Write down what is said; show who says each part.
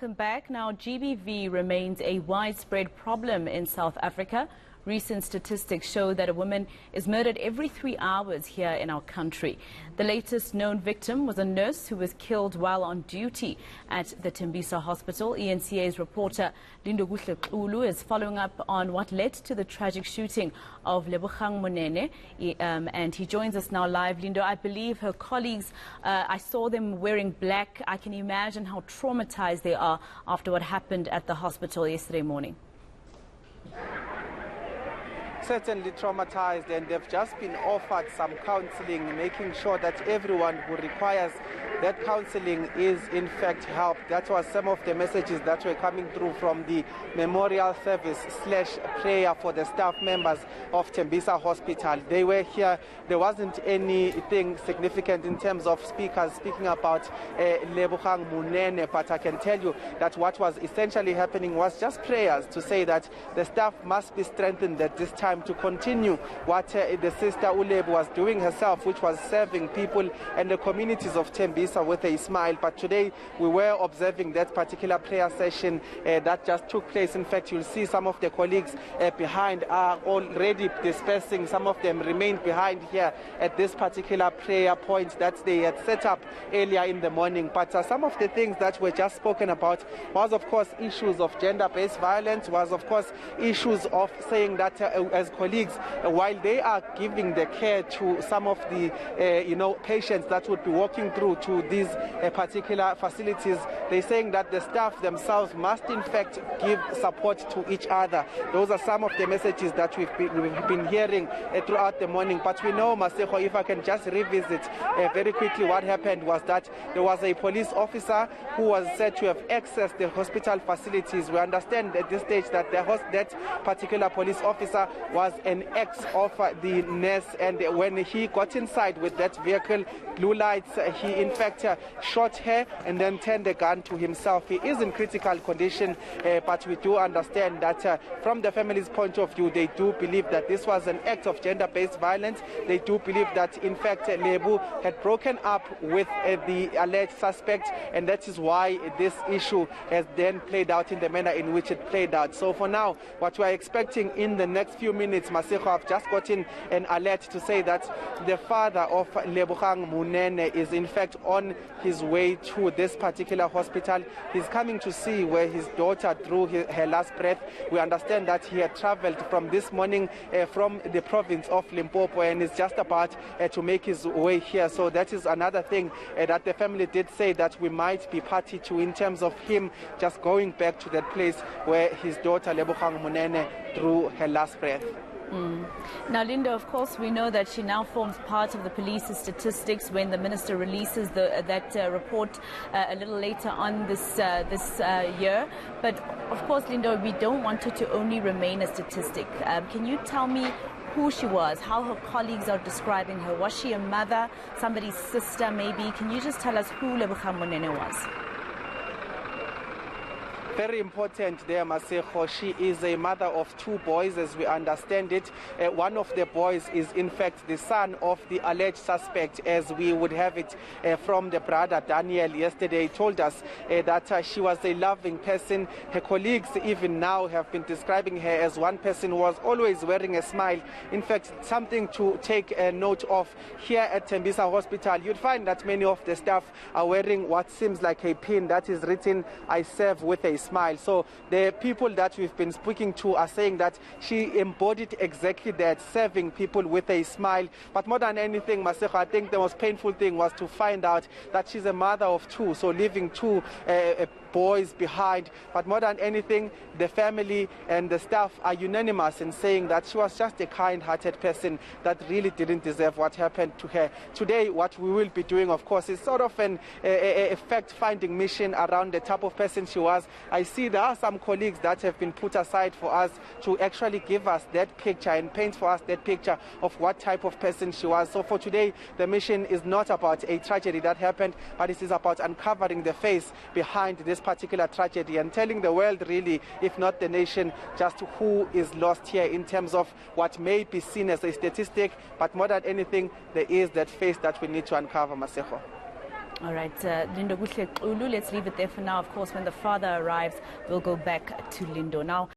Speaker 1: welcome back. Now, GBV remains a widespread problem in South Africa. Recent statistics show that a woman is murdered every 3 hours here in our country. The latest known victim was a nurse who was killed while on duty at the Tembisa hospital. eNCA's reporter Lindokuhle is following up on what led to the tragic shooting of Lebogang Monene, and he joins us now live. Lindo, I believe her colleagues, I saw them wearing black. I can imagine how traumatized they are after what happened at the hospital yesterday morning.
Speaker 2: Certainly traumatized, and they've just been offered some counseling, making sure that everyone who requires that counseling is in fact helped. That was some of the messages that were coming through from the memorial service / prayer for the staff members of Tembisa Hospital. They were here. There wasn't anything significant in terms of speakers speaking about Lebogang Monene, but I can tell you that what was essentially happening was just prayers to say that the staff must be strengthened at this time to continue what the sister Uleb was doing herself, which was serving people and the communities of Tembisa with a smile. But today we were observing that particular prayer session that just took place. In fact, you'll see some of the colleagues behind are already dispersing. Some of them remained behind here at this particular prayer point that they had set up earlier in the morning. But some of the things that were just spoken about was, of course, issues of gender-based violence, was, of course, issues of saying that as colleagues, while they are giving the care to some of the patients that would be walking through to these particular facilities, they're saying that the staff themselves must in fact give support to each other. Those are some of the messages that we've been hearing throughout the morning. But we know, Maseko, if I can just revisit very quickly, what happened was that there was a police officer who was said to have accessed the hospital facilities. We understand at this stage that that particular police officer was an ex of the nurse, and when he got inside with that vehicle, blue lights, he in fact shot her and then turned the gun to himself. He is in critical condition, but we do understand that from the family's point of view, they do believe that this was an act of gender-based violence. They do believe that in fact Lebu had broken up with the alleged suspect, and that is why this issue has then played out in the manner in which it played out. So for now, what we are expecting in the next few minutes, Maseko, I've just gotten an alert to say that the father of Lebogang Monene is in fact on his way to this particular hospital. He's coming to see where his daughter drew her last breath. We understand that he had traveled from this morning from the province of Limpopo and is just about to make his way here. So that is another thing that the family did say that we might be party to, in terms of him just going back to that place where his daughter Lebogang Monene drew her last breath.
Speaker 1: Now, Linda, of course, we know that she now forms part of the police's statistics when the minister releases that report a little later on this year. But, of course, Linda, we don't want her to only remain a statistic. Can you tell me who she was, how her colleagues are describing her? Was she a mother, somebody's sister maybe? Can you just tell us who Lebogang Monene was?
Speaker 2: Very important there, Maseko. She is a mother of 2 boys, as we understand it. One of the boys is, in fact, the son of the alleged suspect, as we would have it from the brother Daniel yesterday. He told us that she was a loving person. Her colleagues even now have been describing her as one person who was always wearing a smile. In fact, something to take a note of here at Tembisa Hospital. You'd find that many of the staff are wearing what seems like a pin that is written, "I serve with a smile." So the people that we've been speaking to are saying that she embodied exactly that, serving people with a smile. But more than anything, Maseko, I think the most painful thing was to find out that she's a mother of 2, so leaving 2 boys behind. But more than anything, the family and the staff are unanimous in saying that she was just a kind-hearted person that really didn't deserve what happened to her. Today, what we will be doing, of course, is sort of a fact-finding mission around the type of person she was. I see there are some colleagues that have been put aside for us to actually give us that picture and paint for us that picture of what type of person she was. So for today, the mission is not about a tragedy that happened, but it is about uncovering the face behind this particular tragedy and telling the world, really, if not the nation, just who is lost here in terms of what may be seen as a statistic. But more than anything, there is that face that we need to uncover, Maseko.
Speaker 1: All right, Lindokuhle, let's leave it there for now. Of course, when the father arrives, we'll go back to Lindo. Now,